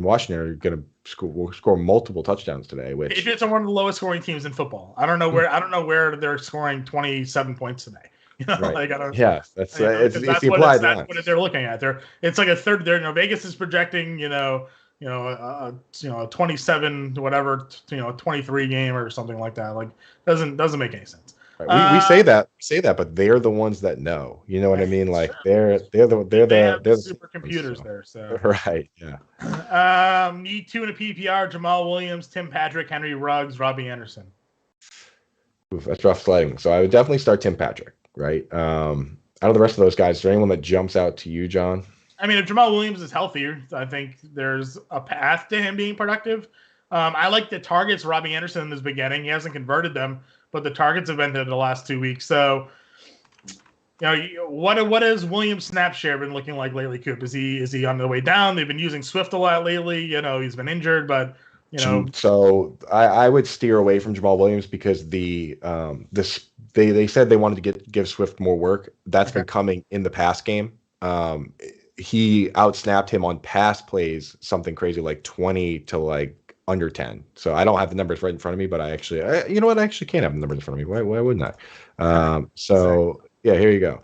Washington are going to will score multiple touchdouns today. Which Patriots are one of the lowest scoring teams in football. I don't know where they're scoring 27 points today. Right. That's it's the implied line. What they're looking at. It's like a third. Vegas is projecting, a 27 whatever, 23 game or something like that. Like doesn't make any sense. Right. We say that, but they're the ones that know. You know what I mean? Like they're the supercomputers there. So right, yeah. Need two in a PPR: Jamal Williams, Tim Patrick, Henry Ruggs, Robbie Anderson. Oof, that's rough sledding. So I would definitely start Tim Patrick. Right. Out of the rest of those guys, is there anyone that jumps out to you, John? I mean, if Jamal Williams is healthier, I think there's a path to him being productive. I like the targets Robbie Anderson has been getting. He hasn't converted them, but the targets have been there the last 2 weeks. So, what has Williams' snap share been looking like lately, Coop? Is he on the way down? They've been using Swift a lot lately. He's been injured, but So I would steer away from Jamal Williams because they said they wanted to give Swift more work. That's been coming in the pass game. he outsnapped him on pass plays, something crazy like 20 to like under 10. So I don't have the numbers right in front of me, but you know what? I actually can't have the numbers in front of me. Why wouldn't I? So yeah, here you go.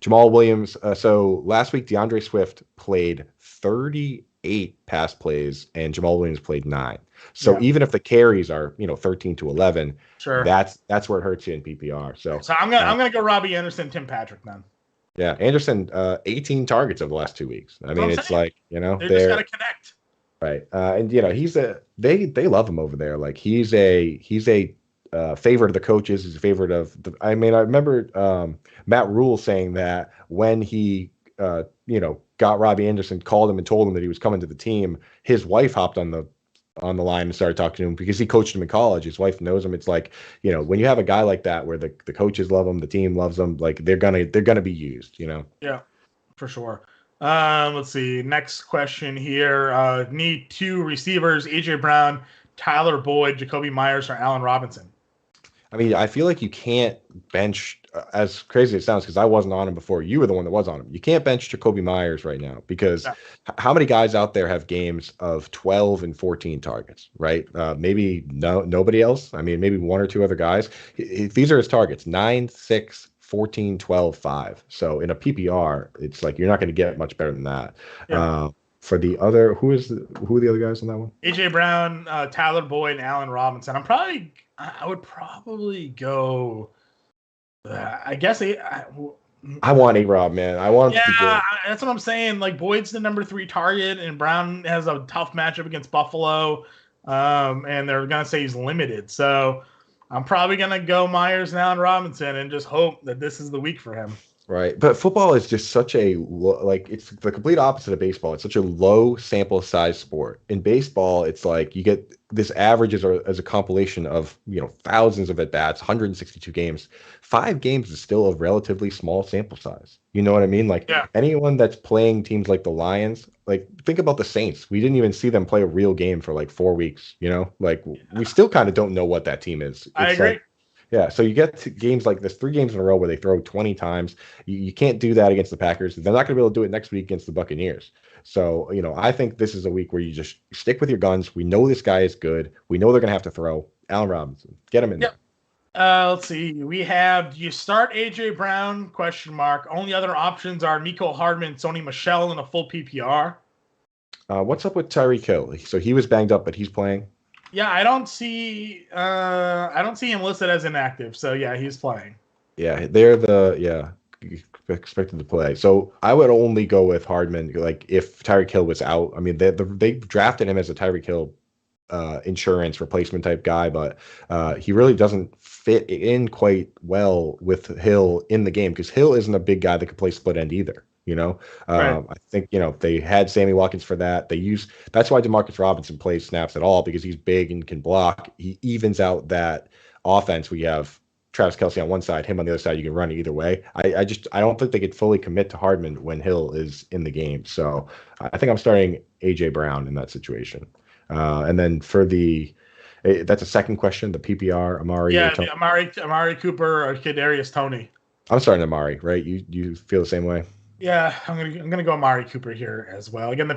Jamal Williams. So last week, DeAndre Swift played 38 pass plays and Jamal Williams played 9. So even if the carries are, 13 to 11, sure, that's where it hurts you in PPR. So I'm gonna go Robbie Anderson, Tim Patrick then. Yeah, Anderson, 18 targets over the last 2 weeks. I mean, it's like, they just got to connect. Right. And they love him over there. Like he's a favorite of the coaches. He's a favorite of I remember Matt Rule saying that when he got Robbie Anderson, called him and told him that he was coming to the team, his wife hopped on the line and started talking to him because he coached him in college. His wife knows him. It's like, when you have a guy like that where the coaches love him, the team loves him, like they're gonna be used, Yeah, for sure. Let's see. Next question here. Need 2 receivers: AJ Brown, Tyler Boyd, Jacoby Myers, or Allen Robinson. I mean, I feel like you can't bench, as crazy as it sounds, because I wasn't on him before. You were the one that was on him. You can't bench Jacoby Myers right now because how many guys out there have games of 12 and 14 targets, right? Maybe nobody else. I mean, maybe 1 or 2 other guys. These are his targets: 9, 6, 14, 12, 5. So in a PPR, it's like you're not going to get much better than that. Yeah. For the other, who are the other guys on that one? AJ Brown, Tyler Boyd, and Allen Robinson. I would probably go. I guess I want A-Rob, man. I want him to be good. That's what I'm saying. Like Boyd's the number 3 target, and Brown has a tough matchup against Buffalo, and they're gonna say he's limited. So I'm probably gonna go Myers and Allen Robinson, and just hope that this is the week for him. Right. But football is just such it's the complete opposite of baseball. It's such a low sample size sport. In baseball, it's like you get this average as a compilation of, thousands of at-bats, 162 games. 5 games is still a relatively small sample size. You know what I mean? Like anyone that's playing teams like the Lions, like think about the Saints. We didn't even see them play a real game for like 4 weeks, we still kind of don't know what that team is. I agree. Yeah, so you get to games like this, 3 games in a row where they throw 20 times. You can't do that against the Packers. They're not going to be able to do it next week against the Buccaneers. So, I think this is a week where you just stick with your guns. We know this guy is good. We know they're going to have to throw. Allen Robinson, get him in there. Let's see. We have, do you start A.J. Brown? ? Only other options are Mecole Hardman, Sony Michel in a full PPR. What's up with Tyreek Hill? So he was banged up, but he's playing. Yeah, I don't see him listed as inactive. So yeah, he's playing. Yeah, they're expected to play. So I would only go with Hardman, like if Tyreek Hill was out. I mean, they drafted him as a Tyreek Hill insurance replacement type guy, but he really doesn't fit in quite well with Hill in the game because Hill isn't a big guy that could play split end either. Right. I think, they had Sammy Watkins for that. That's why Demarcus Robinson plays snaps at all, because he's big and can block. He evens out that offense. We have Travis Kelce on one side, him on the other side. You can run it either way. I don't think they could fully commit to Hardman when Hill is in the game. So I think I'm starting AJ Brown in that situation. And then for that's a second question, the PPR, Amari. Yeah, Amari Cooper or Kadarius Toney. I'm starting Amari, right? You feel the same way? Yeah, I'm gonna go Amari Cooper here as well. Again,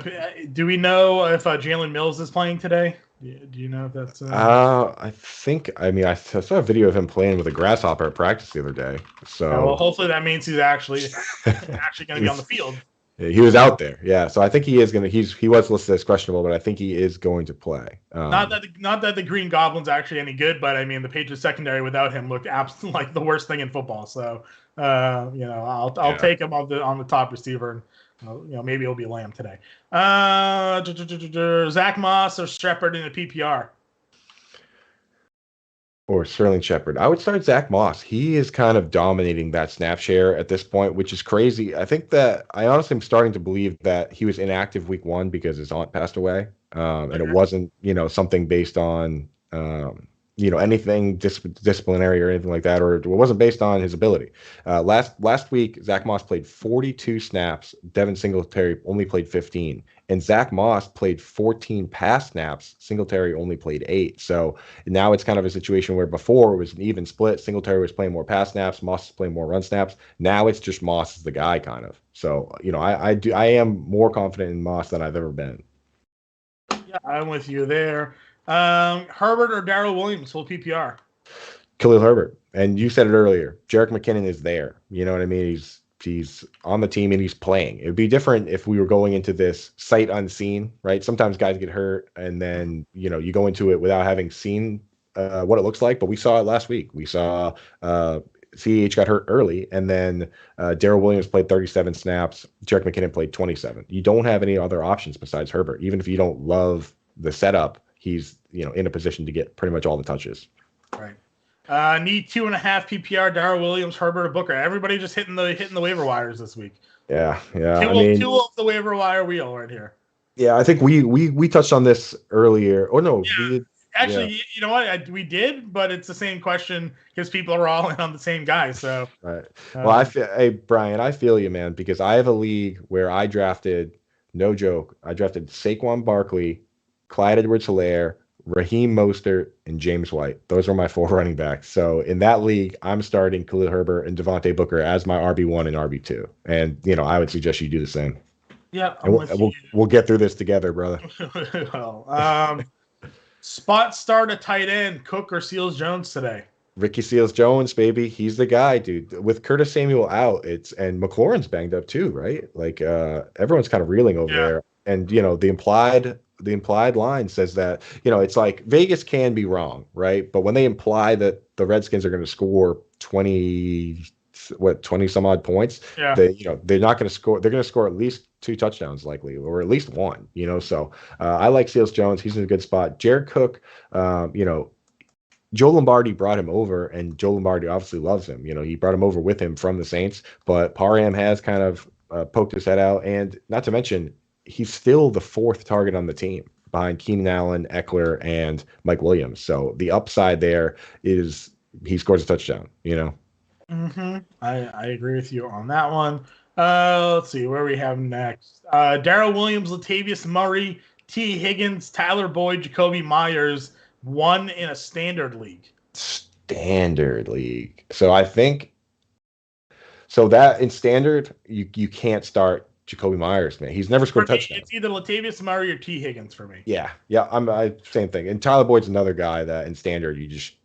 do we know if Jalen Mills is playing today? Do you know if that's? I saw a video of him playing with a grasshopper at practice the other day. So well, hopefully that means he's actually going to be on the field. He was out there, yeah. So I think he is going to. He was listed as questionable, but I think he is going to play. Not that the Green Goblin's actually any good, but I mean the Patriots secondary without him looked absolutely like the worst thing in football. So I'll take him on the top receiver. Maybe it'll be Lamb today. Zack Moss or Shepard in a PPR. Or Sterling Shepard. I would start Zack Moss. He is kind of dominating that snap share at this point, which is crazy. I think that I honestly am starting to believe that he was inactive week 1 because his aunt passed away. And it wasn't, something based on, anything disciplinary or anything like that, or it wasn't based on his ability. Last week, Zack Moss played 42 snaps. Devin Singletary only played 15. And Zack Moss played 14 pass snaps. Singletary only played 8. So now it's kind of a situation where before it was an even split. Singletary was playing more pass snaps. Moss is playing more run snaps. Now it's just Moss is the guy, kind of. So, I am more confident in Moss than I've ever been. Yeah, I'm with you there. Herbert or Daryl Williams, full PPR? Khalil Herbert. And you said it earlier. Jerick McKinnon is there. You know what I mean? He's on the team and he's playing. It would be different if we were going into this sight unseen, right? Sometimes guys get hurt and then, you go into it without having seen what it looks like. But we saw it last week. We saw CEH got hurt early, and then Daryl Williams played 37 snaps. Jerick McKinnon played 27. You don't have any other options besides Herbert. Even if you don't love the setup, he's in a position to get pretty much all the touches. Right. Need 2.5 PPR. Daryl Williams, Herbert, or Booker. Everybody just hitting the waiver wires this week. Yeah. Two of the waiver wire wheel right here. Yeah, I think we touched on this earlier. Oh no, yeah. We did. Actually, you know what? We did, but it's the same question because people are all in on the same guy. So right. Well, hey Brian, I feel you, man, because I have a league where I drafted, no joke, I drafted Saquon Barkley, Clyde Edwards-Helaire, Raheem Mostert, and James White. Those are my 4 running backs. So in that league, I'm starting Khalil Herbert and Devonte Booker as my RB1 and RB2. And I would suggest you do the same. Yeah, we'll get through this together, brother. Well, spot start a tight end, Cook or Seals-Jones today? Ricky Seals-Jones, baby. He's the guy, dude. With Curtis Samuel out, and McLaurin's banged up too, right? Like everyone's kind of reeling over there. And the implied line says that, it's like Vegas can be wrong, right? But when they imply that the Redskins are going to score 20 some odd points, they're not going to score. They're going to score at least 2 touchdowns likely, or at least 1, so I like Seals-Jones. He's in a good spot. Jared Cook, Joe Lombardi brought him over, and Joe Lombardi obviously loves him. He brought him over with him from the Saints, but Parham has kind of poked his head out, and not to mention, he's still the 4th target on the team behind Keenan Allen, Eckler, and Mike Williams. So the upside there is he scores a touchdown, Mm-hmm. I agree with you on that one. Let's see where we have next. Daryl Williams, Latavius Murray, T. Higgins, Tyler Boyd, Jacoby Myers, 1 in a standard league. Standard league. So I think that in standard, you can't start Jacoby Myers, man. He's never scored a touchdown. It's either Latavius Murray or T. Higgins for me. Yeah. I'm same thing. And Tyler Boyd's another guy that in standard you just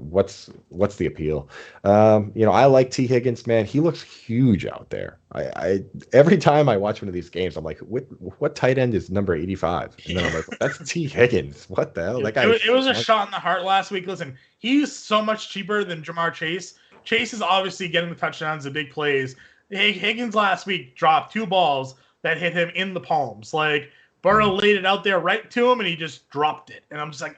what's the appeal? I like T. Higgins, man. He looks huge out there. I every time I watch one of these games, I'm like, what tight end is number 85? And then I'm like, that's T. Higgins. What the hell? That guy. It was a shot in the heart last week. Listen, he's so much cheaper than Jamar Chase. Chase is obviously getting the touchdowns, the big plays. Higgins last week dropped 2 balls that hit him in the palms. Like Burrow laid it out there right to him, and he just dropped it. And I'm just like,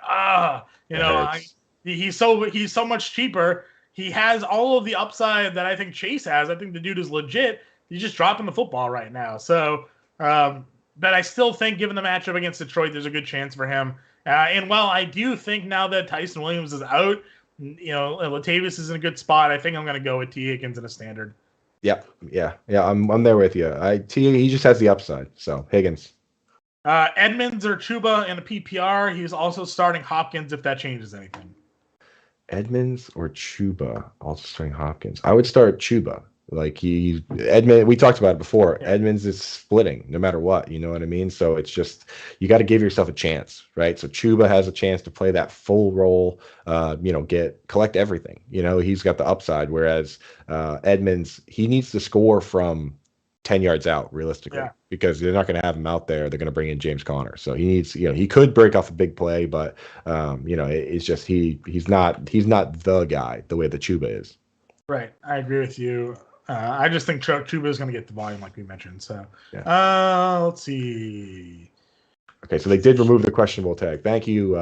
he's so much cheaper. He has all of the upside that I think Chase has. I think the dude is legit. He's just dropping the football right now. So, but I still think, given the matchup against Detroit, there's a good chance for him. And while I do think now that Tyson Williams is out, Latavius is in a good spot. I think I'm going to go with T. Higgins in a standard. Yeah. I'm there with you. He just has the upside. So Higgins. Edmonds or Chuba in a PPR. He's also starting Hopkins if that changes anything. Edmonds or Chuba, also starting Hopkins. I would start Chuba. Like we talked about it before. Yeah. Edmonds is splitting no matter what. You know what I mean? So it's just, you got to give yourself a chance, right? So Chuba has a chance to play that full role, collect everything. He's got the upside. Whereas Edmonds, he needs to score from 10 yards out realistically, because they're not going to have him out there. They're going to bring in James Conner. So he needs, he could break off a big play, but it's just, he's not the guy the way the Chuba is. Right. I agree with you. I just think Chuba is going to get the volume like we mentioned. So let's see. Okay, so they did remove the questionable tag. Thank you,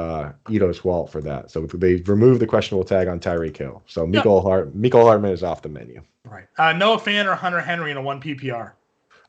Ito Swalt, for that. So they removed the questionable tag on Tyreek Hill. So Mecole Hardman is off the menu. Right. Noah Fant or Hunter Henry in a 1 PPR.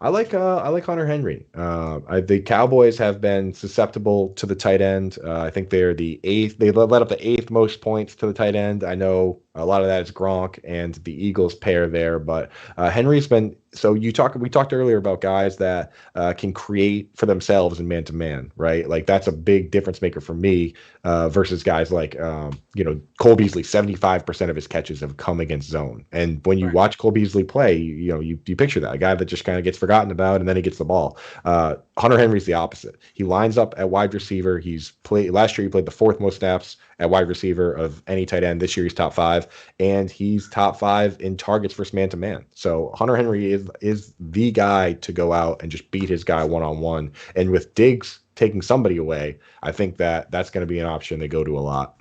I like Hunter Henry. The Cowboys have been susceptible to the tight end. I think they're the eighth. They let up the eighth most points to the tight end. I know a lot of that is Gronk and the Eagles pair there, but Henry's been. So we talked earlier about guys that can create for themselves in man to man, right? Like that's a big difference maker for me versus guys like Cole Beasley. 75% of his catches have come against zone, and when you watch Cole Beasley play, you picture that a guy that just kind of gets forgotten about and then he gets the ball. Hunter Henry's the opposite. He lines up at wide receiver. Last year he played the fourth most snaps at wide receiver of any tight end. This year he's top 5, and he's top 5 in targets versus man to man. So Hunter Henry is the guy to go out and just beat his guy one on one. And with Diggs taking somebody away, I think that's going to be an option they go to a lot.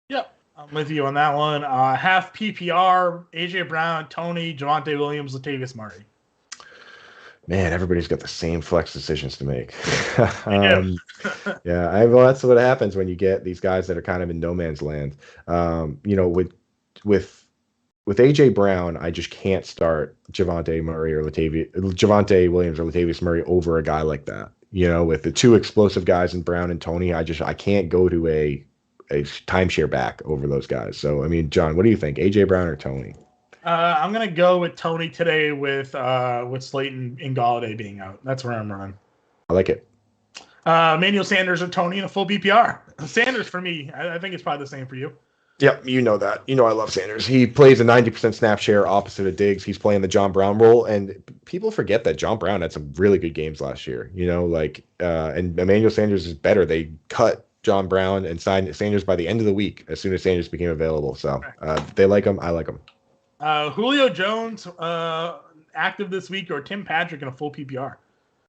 Yep, I'm with you on that one. Half PPR: AJ Brown, Tony, Javonte Williams, Latavius Murray. Man, everybody's got the same flex decisions to make. Yeah, well, that's what happens when you get these guys that are kind of in no man's land. With AJ Brown, I just can't start Javonte Williams or Latavius Murray over a guy like that. With the two explosive guys in Brown and Tony, I can't go to a timeshare back over those guys. So, I mean, John, what do you think? AJ Brown or Tony? I'm gonna go with Tony today with Slayton and Galladay being out. That's where I'm running. I like it. Emmanuel Sanders or Tony in a full PPR. Sanders for me. I think it's probably the same for you. Yep, you know that. I love Sanders. He plays a 90% snap share opposite of Diggs. He's playing the John Brown role, and people forget that John Brown had some really good games last year. And Emmanuel Sanders is better. They cut John Brown and signed Sanders by the end of the week as soon as Sanders became available. So they like him. I like him. Julio Jones active this week, or Tim Patrick in a full PPR?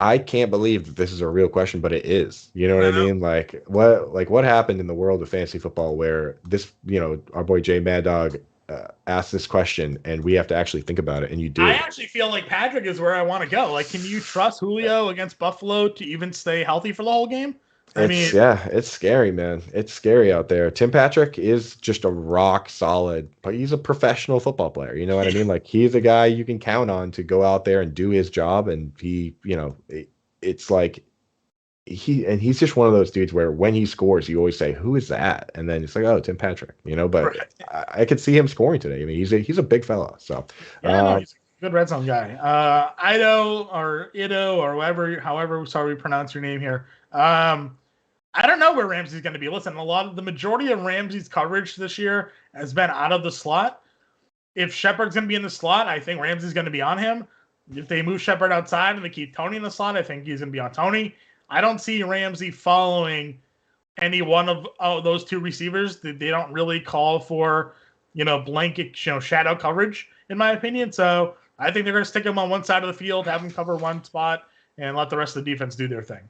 I can't believe that this is a real question, but it is. You know what I mean? Like what happened in the world of fantasy football where this, our boy Jay Mad Dog asked this question and we have to actually think about it, and you do. I actually feel like Patrick is where I want to go. Like, can you trust Julio against Buffalo to even stay healthy for the whole game? It's scary, man. It's scary out there. Tim Patrick is just a rock solid, but he's a professional football player. You know what I mean? Like, he's a guy you can count on to go out there and do his job. And it's like he's just one of those dudes where when he scores, you always say, "Who is that?" And then it's like, "Oh, Tim Patrick." But right. I could see him scoring today. I mean, he's a big fella. So he's a good red zone guy. Ido or however sorry we pronounce your name here. I don't know where Ramsey's going to be. Listen, the majority of Ramsey's coverage this year has been out of the slot. If Shepard's going to be in the slot, I think Ramsey's going to be on him. If they move Shepard outside and they keep Tony in the slot, I think he's going to be on Tony. I don't see Ramsey following any one of those two receivers. They don't really call for, blanket, shadow coverage, in my opinion. So I think they're going to stick him on one side of the field, have him cover one spot, and let the rest of the defense do their thing.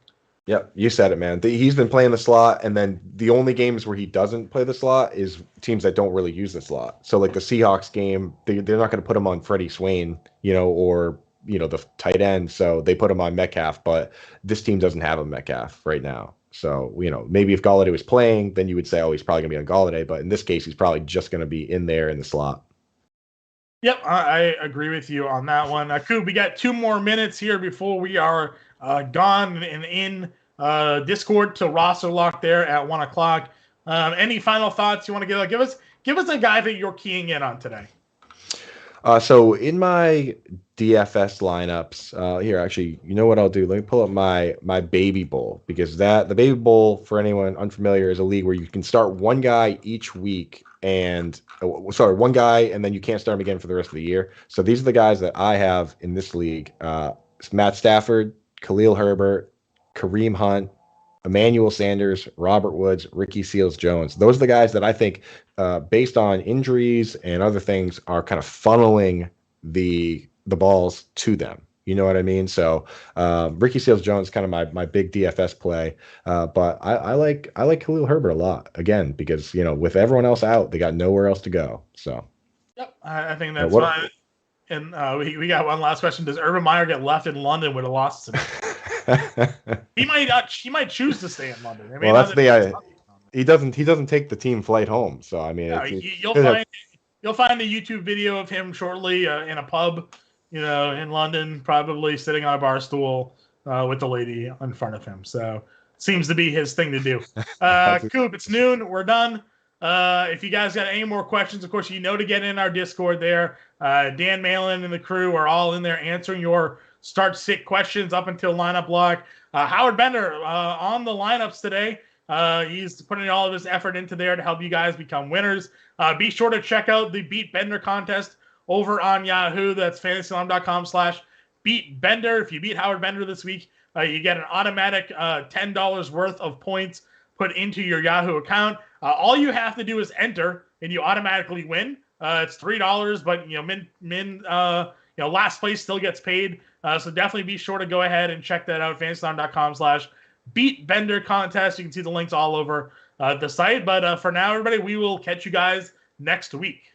Yep, you said it, man. He's been playing the slot, and then the only games where he doesn't play the slot is teams that don't really use the slot. So, like the Seahawks game, they're not going to put him on Freddie Swain, or the tight end. So they put him on Metcalf, but this team doesn't have a Metcalf right now. So, maybe if Galladay was playing, then you would say, oh, he's probably going to be on Galladay. But in this case, he's probably just going to be in there in the slot. Yep, I agree with you on that one. Coop, we got 2 more minutes here before we are gone and in Discord to roster lock there at 1:00. Any final thoughts you want to give us a guy that you're keying in on today? So in my DFS lineups, here, actually, you know what I'll do? Let me pull up my baby bowl, because the baby bowl, for anyone unfamiliar, is a league where you can start one guy each week one guy, and then you can't start him again for the rest of the year. So these are the guys that I have in this league. Matt Stafford, Khalil Herbert, Kareem Hunt, Emmanuel Sanders, Robert Woods, Ricky Seals-Jones. Those are the guys that I think, based on injuries and other things, are kind of funneling the balls to them. You know what I mean? So Ricky Seals-Jones is kind of my big DFS play. But I like Khalil Herbert a lot, again, because, with everyone else out, they got nowhere else to go. So yep, I think that's fine. And we got one last question. Does Urban Meyer get left in London with a loss tonight? He might choose to stay in London. Well, that's he doesn't take the team flight home. So I mean, you'll find a YouTube video of him shortly in a pub, in London, probably sitting on a bar stool with the lady in front of him. So seems to be his thing to do. Coop, it's noon. We're done. If you guys got any more questions, of course, to get in our Discord there. Dan Malin and the crew are all in there answering your start-sit questions up until lineup block. Howard Bender on the lineups today. He's putting all of his effort into there to help you guys become winners. Be sure to check out the Beat Bender contest over on Yahoo. That's fantasyalarm.com/Beat Bender. If you beat Howard Bender this week, you get an automatic $10 worth of points put into your Yahoo account. All you have to do is enter, and you automatically win. It's $3, but last place still gets paid. So definitely be sure to go ahead and check that out. fantasyalarm.com/Beat Bender contest. You can see the links all over the site. But for now, everybody, we will catch you guys next week.